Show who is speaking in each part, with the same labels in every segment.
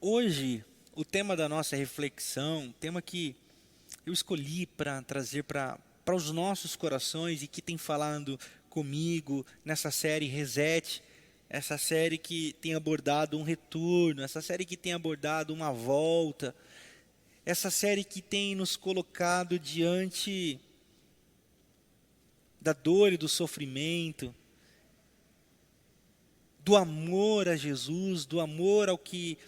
Speaker 1: Hoje, o tema da nossa reflexão, o tema que eu escolhi para trazer para os nossos corações e que tem falado comigo nessa série Reset, essa série que tem abordado um retorno, essa série que tem abordado uma volta, essa série que tem nos colocado diante da dor e do sofrimento, do amor a Jesus, do amor ao que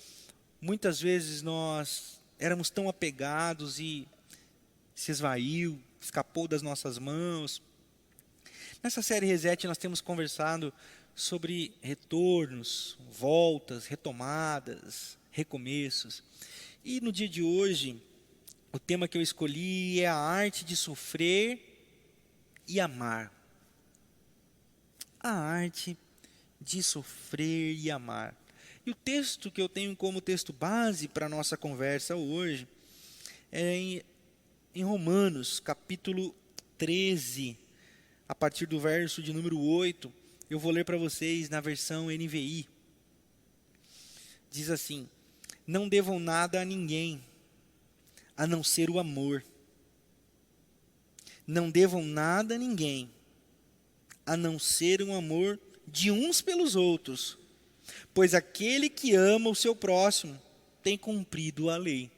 Speaker 1: muitas vezes nós éramos tão apegados e se esvaiu, escapou das nossas mãos. Nessa série Reset nós temos conversado sobre retornos, voltas, retomadas, recomeços. E no dia de hoje, o tema que eu escolhi é a arte de sofrer e amar. A arte de sofrer e amar. E o texto que eu tenho como texto base para a nossa conversa hoje é em Romanos, capítulo 13, a partir do verso de número 8. Eu vou ler para vocês na versão NVI. Diz assim: não devam nada a ninguém, a não ser o amor. Não devam nada a ninguém, a não ser um amor de uns pelos outros, pois aquele que ama o seu próximo tem cumprido a lei.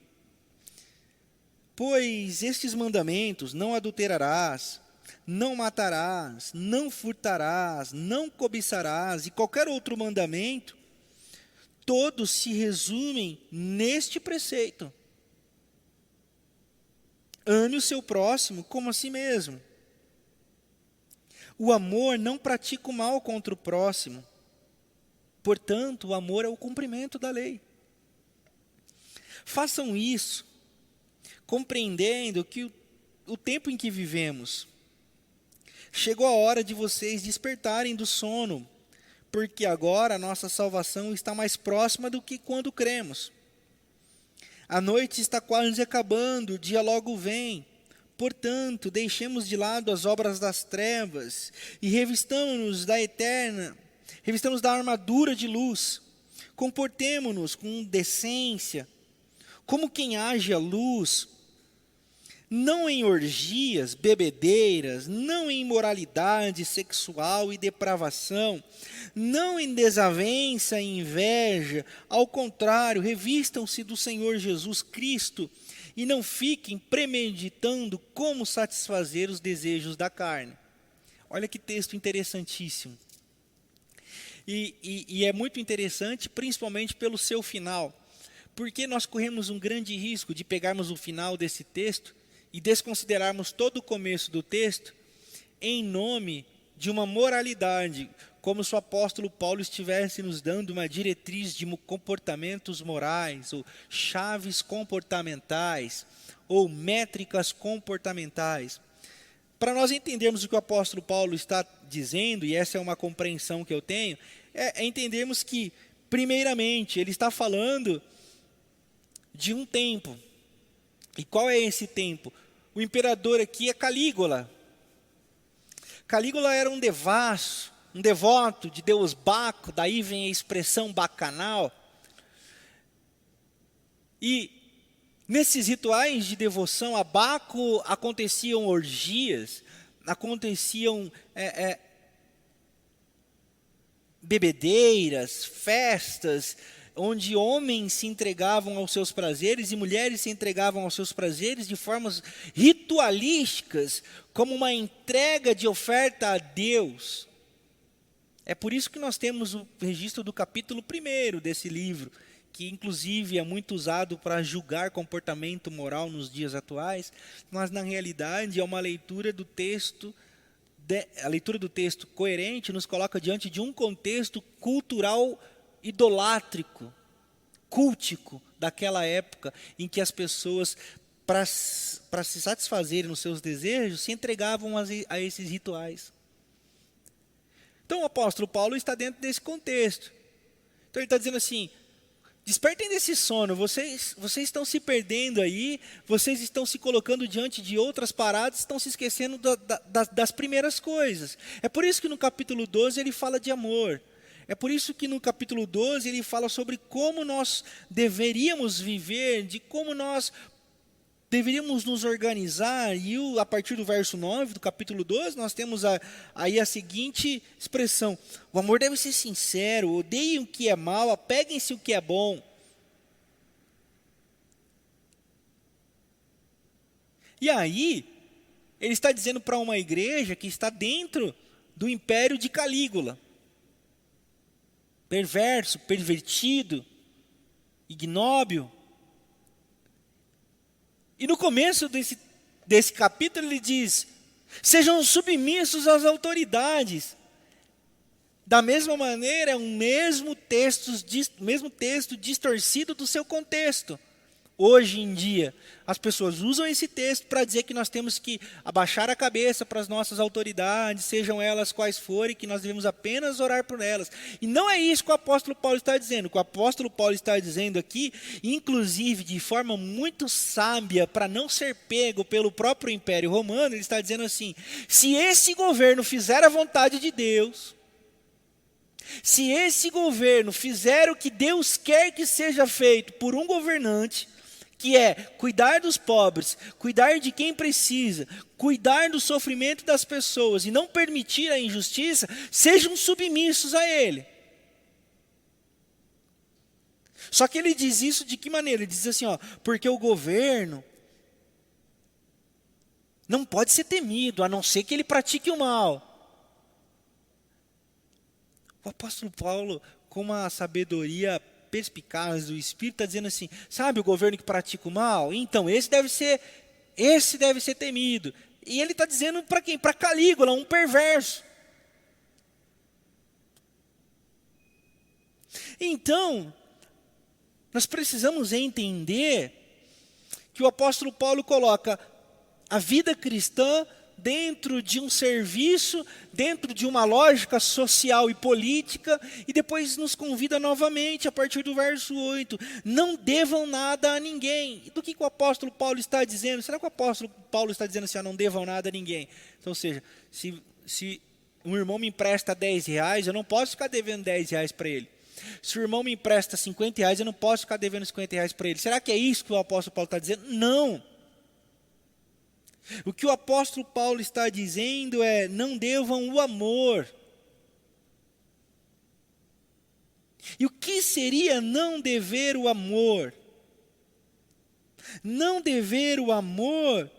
Speaker 1: Pois estes mandamentos: não adulterarás, não matarás, não furtarás, não cobiçarás, e qualquer outro mandamento, todos se resumem neste preceito: ame o seu próximo como a si mesmo. O amor não pratica o mal contra o próximo. Portanto, o amor é o cumprimento da lei. Façam isso, compreendendo que o tempo em que vivemos, chegou a hora de vocês despertarem do sono, porque agora a nossa salvação está mais próxima do que quando cremos. A noite está quase acabando, o dia logo vem. Portanto, deixemos de lado as obras das trevas e revistamo-nos da armadura de luz. Comportemo-nos com decência, como quem age à luz, não em orgias, bebedeiras, não em imoralidade sexual e depravação, não em desavença e inveja. Ao contrário, revistam-se do Senhor Jesus Cristo e não fiquem premeditando como satisfazer os desejos da carne. Olha que texto interessantíssimo. E é muito interessante, principalmente pelo seu final, porque nós corremos um grande risco de pegarmos o final desse texto e desconsiderarmos todo o começo do texto em nome de uma moralidade, como se o apóstolo Paulo estivesse nos dando uma diretriz de comportamentos morais, ou chaves comportamentais, ou métricas comportamentais. Para nós entendermos o que o apóstolo Paulo está dizendo, e essa é uma compreensão que eu tenho, é entendermos que, primeiramente, ele está falando de um tempo. E qual é esse tempo? O imperador aqui é Calígula. Calígula era um devasso, um devoto de Deus Baco, daí vem a expressão bacanal. E nesses rituais de devoção a Baco aconteciam orgias, aconteciam bebedeiras, festas, onde homens se entregavam aos seus prazeres e mulheres se entregavam aos seus prazeres de formas ritualísticas, como uma entrega de oferta a Deus. É por isso que nós temos o registro do capítulo 1 desse livro, que inclusive é muito usado para julgar comportamento moral nos dias atuais, mas na realidade é uma leitura do texto, a leitura do texto coerente nos coloca diante de um contexto cultural idolátrico, cultico, daquela época em que as pessoas, para se satisfazerem nos seus desejos, se entregavam a esses rituais. Então o apóstolo Paulo está dentro desse contexto. Então ele está dizendo assim: despertem desse sono, vocês estão se perdendo aí, vocês estão se colocando diante de outras paradas, estão se esquecendo das primeiras coisas. É por isso que no capítulo 12 ele fala de amor. É por isso que no capítulo 12 ele fala sobre como nós deveríamos viver, de como nós deveríamos nos organizar. E a partir do verso 9 do capítulo 12, nós temos aí a seguinte expressão: o amor deve ser sincero, odeiem o que é mal, apeguem-se o que é bom. E aí, ele está dizendo para uma igreja que está dentro do império de Calígula. Perverso, pervertido, ignóbil. E no começo desse capítulo ele diz: sejam submissos às autoridades. Da mesma maneira, é um mesmo texto distorcido do seu contexto. Hoje em dia, as pessoas usam esse texto para dizer que nós temos que abaixar a cabeça para as nossas autoridades, sejam elas quais forem, que nós devemos apenas orar por elas. E não é isso que o apóstolo Paulo está dizendo. O que o apóstolo Paulo está dizendo aqui, inclusive de forma muito sábia, para não ser pego pelo próprio Império Romano, ele está dizendo assim: se esse governo fizer a vontade de Deus, se esse governo fizer o que Deus quer que seja feito por um governante, que é cuidar dos pobres, cuidar de quem precisa, cuidar do sofrimento das pessoas e não permitir a injustiça, sejam submissos a ele. Só que ele diz isso de que maneira? Ele diz assim, porque o governo não pode ser temido, a não ser que ele pratique o mal. O apóstolo Paulo, com uma sabedoria perspicaz do Espírito, está dizendo assim: sabe o governo que pratica o mal? Então, esse deve ser temido. E ele está dizendo para quem? Para Calígula, um perverso. Então, nós precisamos entender que o apóstolo Paulo coloca a vida cristã dentro de um serviço, dentro de uma lógica social e política, e depois nos convida novamente, a partir do verso 8, não devam nada a ninguém. E do que o apóstolo Paulo está dizendo? Será que o apóstolo Paulo está dizendo assim, não devam nada a ninguém? Então, ou seja, se um irmão me empresta 10 reais, eu não posso ficar devendo 10 reais para ele. Se o irmão me empresta 50 reais, eu não posso ficar devendo 50 reais para ele. Será que é isso que o apóstolo Paulo está dizendo? Não. O que o apóstolo Paulo está dizendo é: não devam o amor. E o que seria não dever o amor? Não dever o amor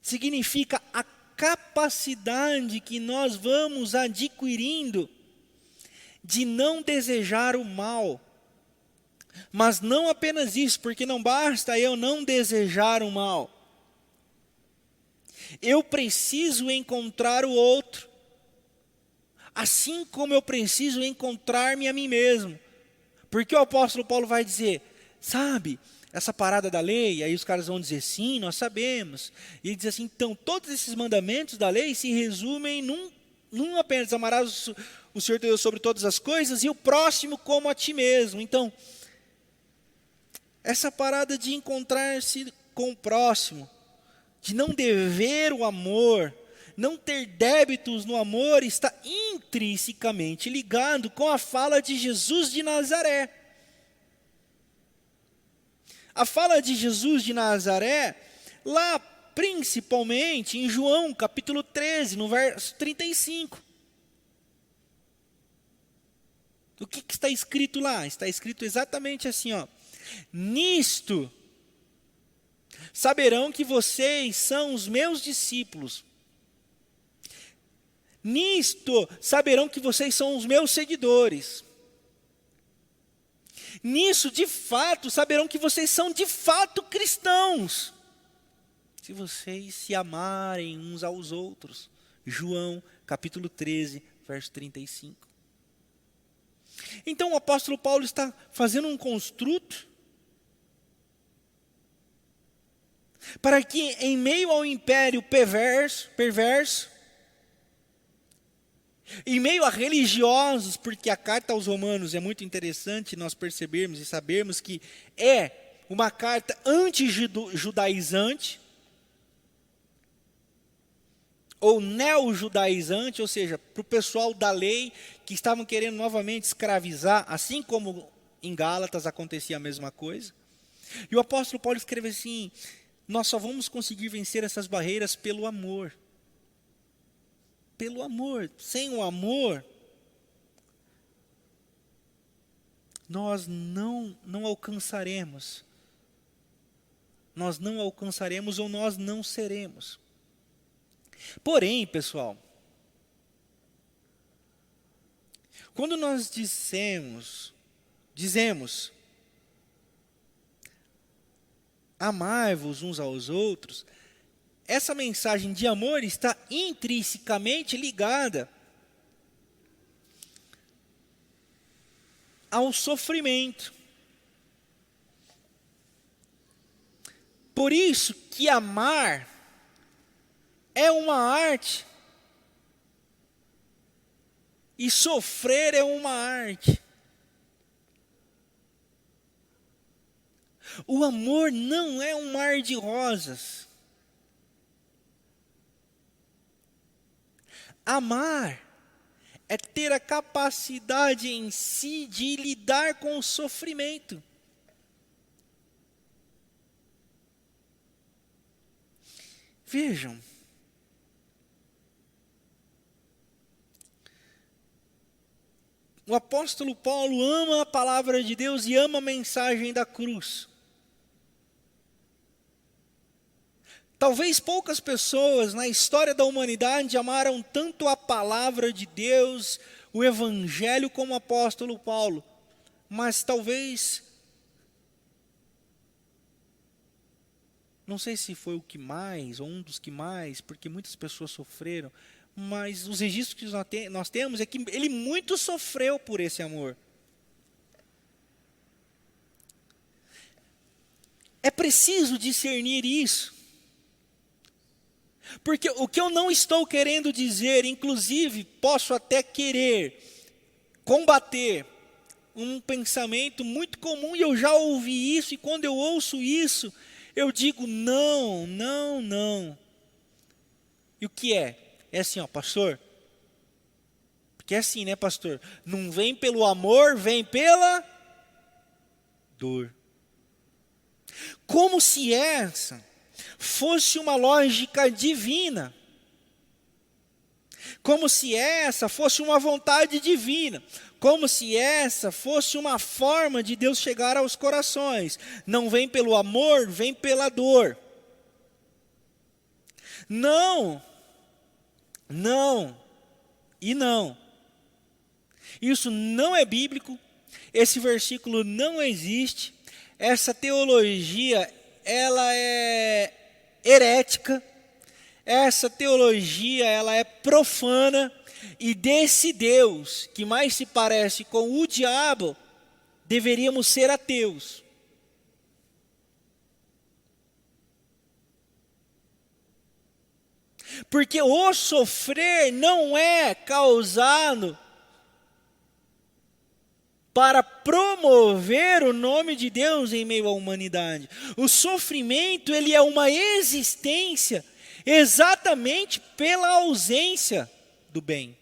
Speaker 1: significa a capacidade que nós vamos adquirindo de não desejar o mal. Mas não apenas isso, porque não basta eu não desejar o mal. Eu preciso encontrar o outro, assim como eu preciso encontrar-me a mim mesmo. Porque o apóstolo Paulo vai dizer, sabe, essa parada da lei, aí os caras vão dizer, sim, nós sabemos. E ele diz assim, então, todos esses mandamentos da lei se resumem num apenas: amarás o Senhor teu Deus sobre todas as coisas e o próximo como a ti mesmo. Então, essa parada de encontrar-se com o próximo, de não dever o amor, não ter débitos no amor, está intrinsecamente ligado com a fala de Jesus de Nazaré. A fala de Jesus de Nazaré, lá principalmente em João capítulo 13, no verso 35. O que está escrito lá? Está escrito exatamente assim, nisto saberão que vocês são os meus discípulos. Nisto saberão que vocês são os meus seguidores. Nisso, de fato, saberão que vocês são de fato cristãos, se vocês se amarem uns aos outros. João capítulo 13, verso 35. Então o apóstolo Paulo está fazendo um construto para que, em meio ao império perverso, em meio a religiosos, porque a carta aos Romanos é muito interessante nós percebermos e sabermos que é uma carta anti-judaizante, ou neo-judaizante, ou seja, para o pessoal da lei que estavam querendo novamente escravizar, assim como em Gálatas acontecia a mesma coisa. E o apóstolo Paulo escreve assim: nós só vamos conseguir vencer essas barreiras pelo amor. Pelo amor. Sem o amor, nós não alcançaremos. Nós não alcançaremos ou nós não seremos. Porém, pessoal, quando nós dizemos, amai-vos uns aos outros, essa mensagem de amor está intrinsecamente ligada ao sofrimento. Por isso que amar é uma arte e sofrer é uma arte. O amor não é um mar de rosas. Amar é ter a capacidade em si de lidar com o sofrimento. Vejam, o apóstolo Paulo ama a palavra de Deus e ama a mensagem da cruz. Talvez poucas pessoas na história da humanidade amaram tanto a palavra de Deus, o evangelho, como o apóstolo Paulo. Mas talvez, não sei se foi o que mais, ou um dos que mais, porque muitas pessoas sofreram, mas os registros que nós temos é que ele muito sofreu por esse amor. É preciso discernir isso. Porque o que eu não estou querendo dizer, inclusive, posso até querer combater um pensamento muito comum, e eu já ouvi isso, e quando eu ouço isso, eu digo não, não, não. E o que é? É assim, ó, pastor. Porque é assim, né, pastor? Não vem pelo amor, vem pela dor. Como se essa fosse uma lógica divina. Como se essa fosse uma vontade divina. Como se essa fosse uma forma de Deus chegar aos corações. Não vem pelo amor, vem pela dor. Não. Não e não. Isso não é bíblico, esse versículo não existe, essa teologia, ela é herética, essa teologia, ela é profana, e desse Deus, que mais se parece com o diabo, deveríamos ser ateus. Porque o sofrer não é causado para promover o nome de Deus em meio à humanidade. O sofrimento, ele é uma existência exatamente pela ausência do bem.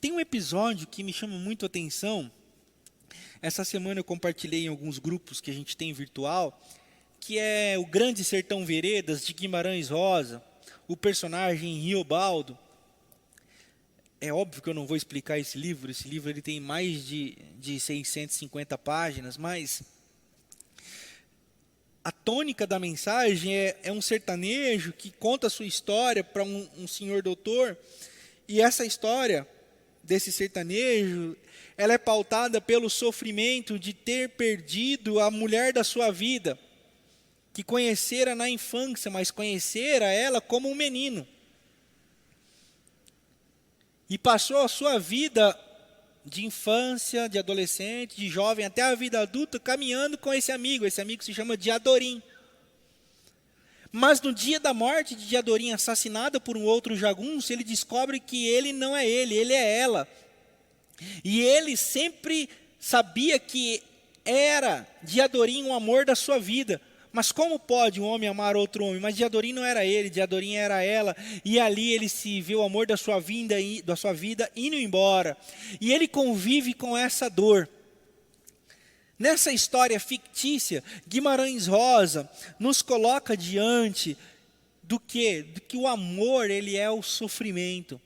Speaker 1: Tem um episódio que me chama muito a atenção. Essa semana eu compartilhei em alguns grupos que a gente tem virtual, que é o Grande Sertão Veredas, de Guimarães Rosa, o personagem Riobaldo. É óbvio que eu não vou explicar esse livro ele tem mais de 650 páginas, mas a tônica da mensagem é um sertanejo que conta a sua história para um senhor doutor, e essa história desse sertanejo, ela é pautada pelo sofrimento de ter perdido a mulher da sua vida, que conhecera na infância, mas conhecera ela como um menino. E passou a sua vida de infância, de adolescente, de jovem, até a vida adulta, caminhando com esse amigo se chama Diadorim. Mas no dia da morte de Diadorim, assassinada por um outro jagunço, ele descobre que ele não é ele é ela. E ele sempre sabia que era Diadorim o amor da sua vida. Mas como pode um homem amar outro homem? Mas Diadorim não era ele, Diadorim era ela. E ali ele se vê o amor da sua vida indo embora. E ele convive com essa dor. Nessa história fictícia, Guimarães Rosa nos coloca diante do quê? Do que o amor, ele é o sofrimento.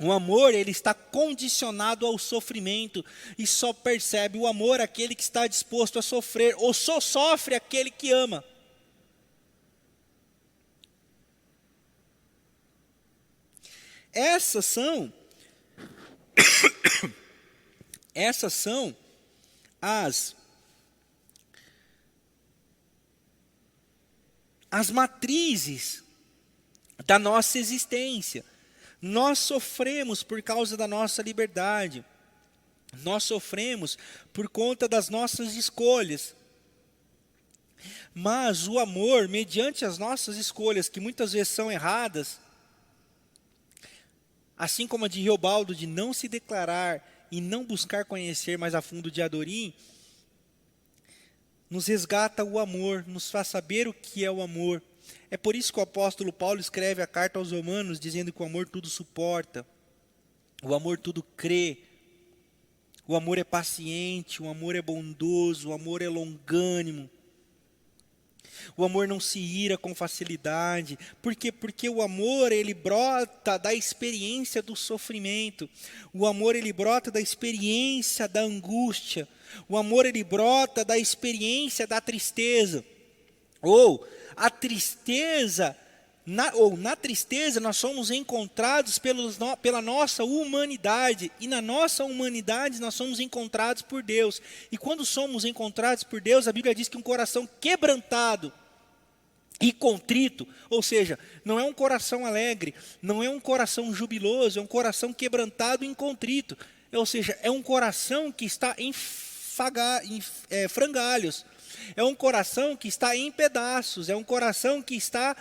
Speaker 1: O amor, ele está condicionado ao sofrimento, e só percebe o amor aquele que está disposto a sofrer, ou só sofre aquele que ama. Essas são as matrizes da nossa existência. Nós sofremos por causa da nossa liberdade. Nós sofremos por conta das nossas escolhas. Mas o amor, mediante as nossas escolhas, que muitas vezes são erradas, assim como a de Reobaldo, de não se declarar e não buscar conhecer mais a fundo Diadorim, nos resgata o amor, nos faz saber o que é o amor. É por isso que o apóstolo Paulo escreve a carta aos Romanos, dizendo que o amor tudo suporta, o amor tudo crê, o amor é paciente, o amor é bondoso, o amor é longânimo, o amor não se ira com facilidade. Por quê? Porque o amor, ele brota da experiência do sofrimento, o amor, ele brota da experiência da angústia, o amor, ele brota da experiência da tristeza, ou a tristeza, na tristeza nós somos encontrados pela nossa humanidade, e na nossa humanidade nós somos encontrados por Deus. E quando somos encontrados por Deus, a Bíblia diz que um coração quebrantado e contrito, ou seja, não é um coração alegre, não é um coração jubiloso, é um coração quebrantado e contrito, ou seja, é um coração que está em frangalhos, é um coração que está em pedaços, é um coração que está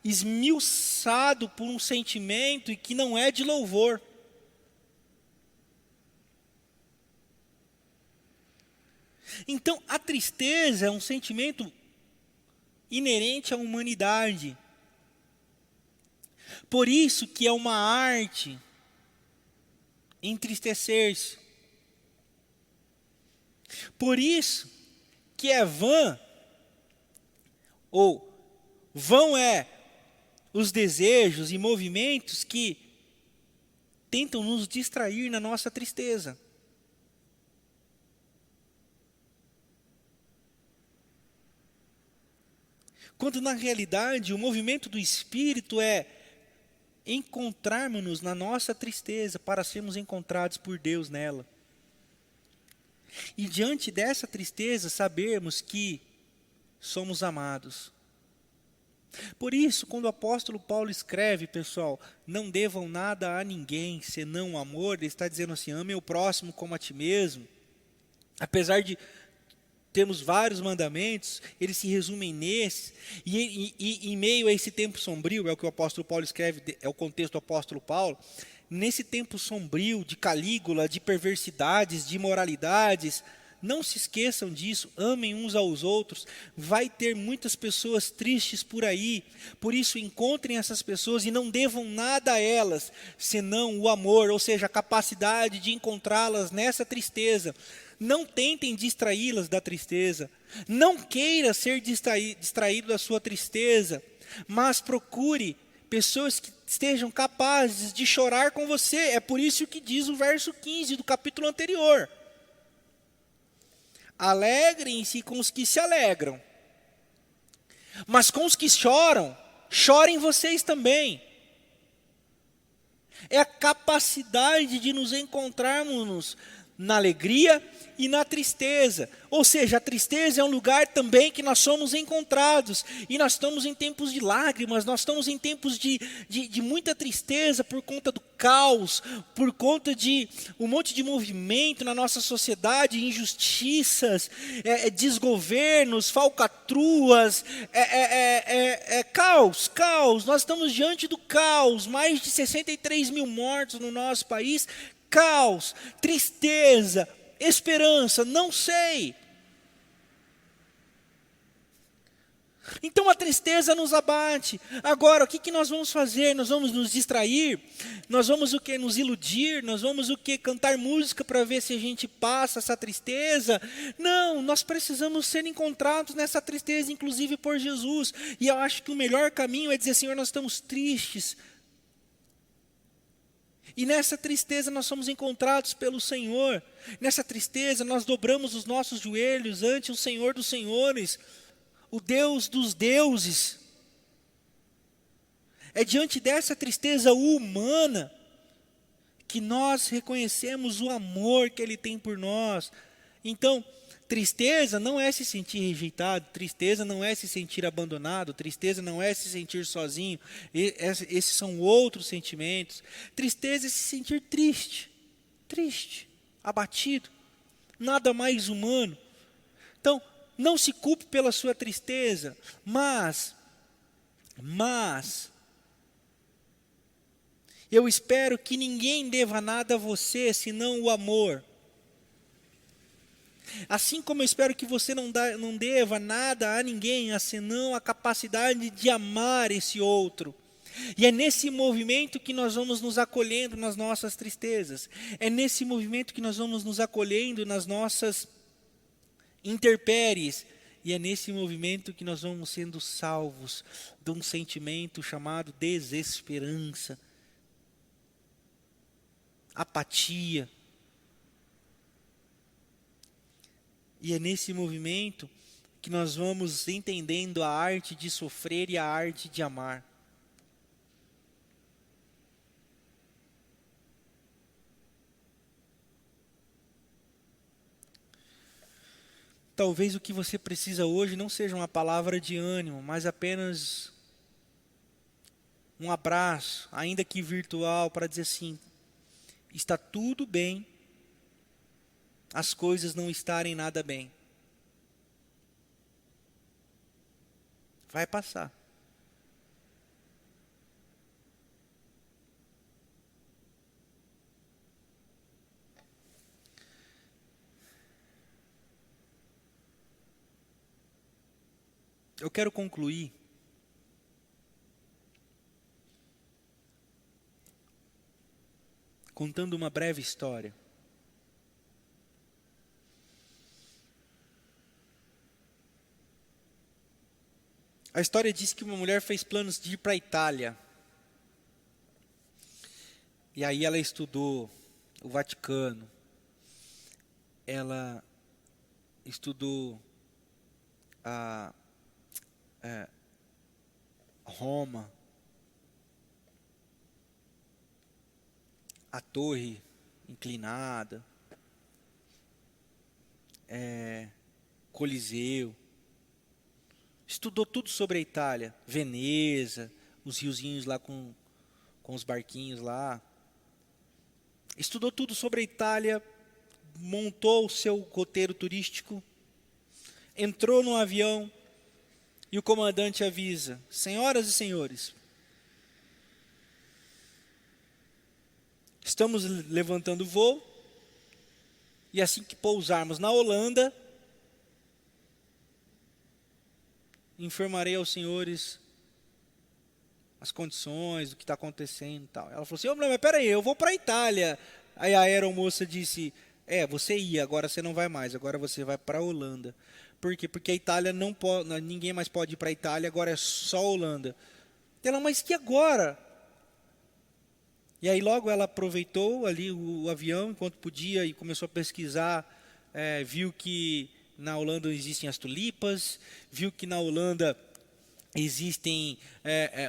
Speaker 1: esmiuçado por um sentimento e que não é de louvor. Então, a tristeza é um sentimento inerente à humanidade. Por isso que é uma arte entristecer-se. Por isso que é vão é os desejos e movimentos que tentam nos distrair na nossa tristeza. Quando na realidade o movimento do Espírito é encontrarmos-nos na nossa tristeza para sermos encontrados por Deus nela. E diante dessa tristeza sabermos que somos amados. Por isso, quando o apóstolo Paulo escreve, pessoal, não devam nada a ninguém senão o amor, ele está dizendo assim, ame o próximo como a ti mesmo. Apesar de termos vários mandamentos, eles se resumem nesses, e em meio a esse tempo sombrio, é o que o apóstolo Paulo escreve, é o contexto do apóstolo Paulo, nesse tempo sombrio de Calígula, de perversidades, de imoralidades, não se esqueçam disso, amem uns aos outros, vai ter muitas pessoas tristes por aí, por isso encontrem essas pessoas e não devam nada a elas, senão o amor, ou seja, a capacidade de encontrá-las nessa tristeza. Não tentem distraí-las da tristeza, não queira ser distraído da sua tristeza, mas procure pessoas que estejam capazes de chorar com você. É por isso que diz o verso 15 do capítulo anterior. Alegrem-se com os que se alegram, mas com os que choram, chorem vocês também. É a capacidade de nos encontrarmos na alegria e na tristeza. Ou seja, a tristeza é um lugar também que nós somos encontrados. E nós estamos em tempos de lágrimas, nós estamos em tempos de muita tristeza por conta do caos, por conta de um monte de movimento na nossa sociedade, injustiças, desgovernos, falcatruas, caos. Nós estamos diante do caos, mais de 63 mil mortos no nosso país, caos, tristeza, esperança, não sei. Então a tristeza nos abate. Agora, o que nós vamos fazer? Nós vamos nos distrair? Nós vamos o que? Nos iludir? Nós vamos o que? Cantar música para ver se a gente passa essa tristeza? Não, nós precisamos ser encontrados nessa tristeza, inclusive por Jesus. E eu acho que o melhor caminho é dizer, Senhor, nós estamos tristes. E nessa tristeza nós somos encontrados pelo Senhor. Nessa tristeza nós dobramos os nossos joelhos ante o Senhor dos Senhores, o Deus dos deuses. É diante dessa tristeza humana que nós reconhecemos o amor que Ele tem por nós. Então, tristeza não é se sentir rejeitado, tristeza não é se sentir abandonado, tristeza não é se sentir sozinho. Esses são outros sentimentos. Tristeza é se sentir triste, abatido, nada mais humano. Então, não se culpe pela sua tristeza, mas eu espero que ninguém deva nada a você, senão o amor. Assim como eu espero que você não deva nada a ninguém, senão a capacidade de amar esse outro. E é nesse movimento que nós vamos nos acolhendo nas nossas tristezas. É nesse movimento que nós vamos nos acolhendo nas nossas intempéries. E é nesse movimento que nós vamos sendo salvos de um sentimento chamado desesperança, apatia. E é nesse movimento que nós vamos entendendo a arte de sofrer e a arte de amar. Talvez o que você precisa hoje não seja uma palavra de ânimo, mas apenas um abraço, ainda que virtual, para dizer assim, está tudo bem, as coisas não estarem nada bem. Vai passar. Eu quero concluir contando uma breve história. A história diz que uma mulher fez planos de ir para a Itália. E aí ela estudou o Vaticano. Ela estudou Roma, a torre inclinada, Coliseu. Estudou tudo sobre a Itália, Veneza, os riozinhos lá com os barquinhos lá. Estudou tudo sobre a Itália, montou o seu roteiro turístico, entrou no avião e o comandante avisa, senhoras e senhores, estamos levantando o voo e assim que pousarmos na Holanda, informarei aos senhores as condições, o que está acontecendo e tal. Ela falou assim, mas peraí, eu vou para a Itália. Aí a aeromoça disse, você ia, agora você não vai mais, agora você vai para a Holanda. Por quê? Porque a Itália não pode, ninguém mais pode ir para a Itália, agora é só a Holanda. Ela, mas que agora? E aí logo ela aproveitou ali o avião enquanto podia e começou a pesquisar, viu que na Holanda existem as tulipas, viu que na Holanda existem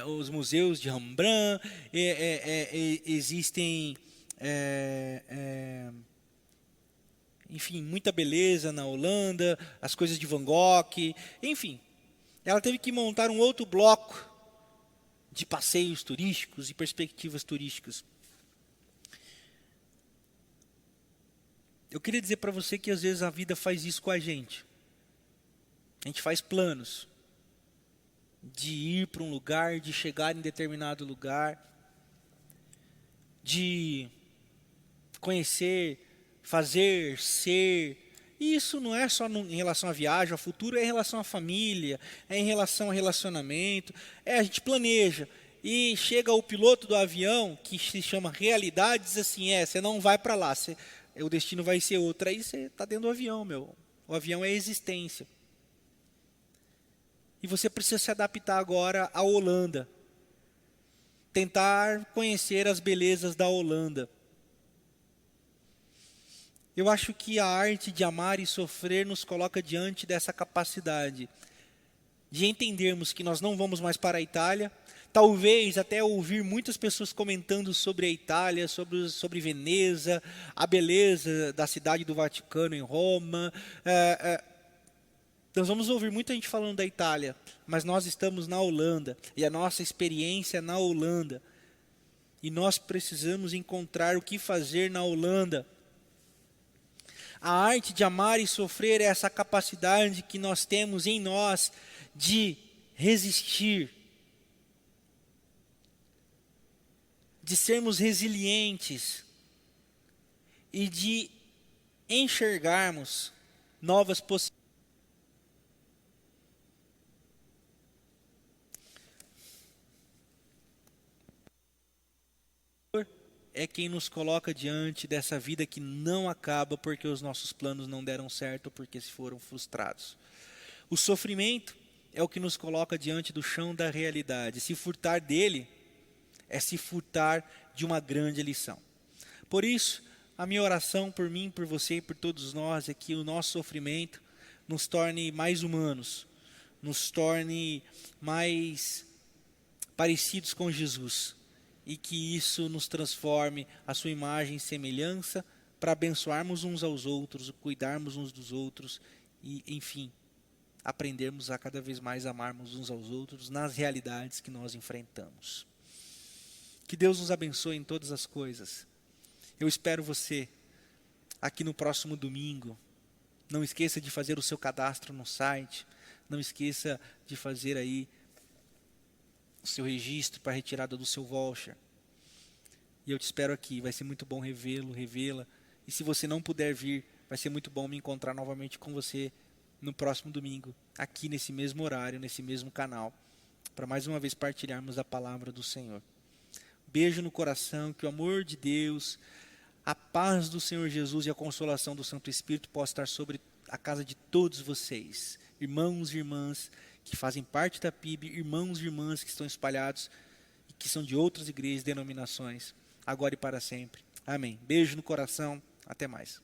Speaker 1: os museus de Rembrandt, existem, enfim, muita beleza na Holanda, as coisas de Van Gogh, enfim. Ela teve que montar um outro bloco de passeios turísticos e perspectivas turísticas. Eu queria dizer para você que às vezes a vida faz isso com a gente. A gente faz planos de ir para um lugar, de chegar em determinado lugar, de conhecer, fazer, ser. E isso não é só em relação à viagem, ao futuro, é em relação à família, é em relação ao relacionamento. A gente planeja. E chega o piloto do avião, que se chama realidade, diz assim, você não vai para lá, o destino vai ser outro. Aí você está dentro do avião, meu. O avião é existência. E você precisa se adaptar agora à Holanda. Tentar conhecer as belezas da Holanda. Eu acho que a arte de amar e sofrer nos coloca diante dessa capacidade de entendermos que nós não vamos mais para a Itália. Talvez até ouvir muitas pessoas comentando sobre a Itália, sobre Veneza, a beleza da cidade do Vaticano em Roma. Nós vamos ouvir muita gente falando da Itália, mas nós estamos na Holanda e a nossa experiência é na Holanda. E nós precisamos encontrar o que fazer na Holanda. A arte de amar e sofrer é essa capacidade que nós temos em nós de resistir, de sermos resilientes e de enxergarmos novas possibilidades. É quem nos coloca diante dessa vida que não acaba porque os nossos planos não deram certo ou porque se foram frustrados. O sofrimento é o que nos coloca diante do chão da realidade. Se furtar dele é se furtar de uma grande lição. Por isso, a minha oração por mim, por você e por todos nós é que o nosso sofrimento nos torne mais humanos, nos torne mais parecidos com Jesus. E que isso nos transforme a sua imagem e semelhança para abençoarmos uns aos outros, cuidarmos uns dos outros e, enfim, aprendermos a cada vez mais amarmos uns aos outros nas realidades que nós enfrentamos. Que Deus nos abençoe em todas as coisas. Eu espero você aqui no próximo domingo. Não esqueça de fazer o seu cadastro no site. Não esqueça de fazer aí o seu registro para a retirada do seu voucher. E eu te espero aqui, vai ser muito bom revê-la. E se você não puder vir, vai ser muito bom me encontrar novamente com você no próximo domingo, aqui nesse mesmo horário, nesse mesmo canal, para mais uma vez partilharmos a palavra do Senhor. Beijo no coração, que o amor de Deus, a paz do Senhor Jesus e a consolação do Santo Espírito possa estar sobre a casa de todos vocês, irmãos e irmãs que fazem parte da PIB, irmãos e irmãs que estão espalhados e que são de outras igrejas e denominações, agora e para sempre. Amém. Beijo no coração, até mais.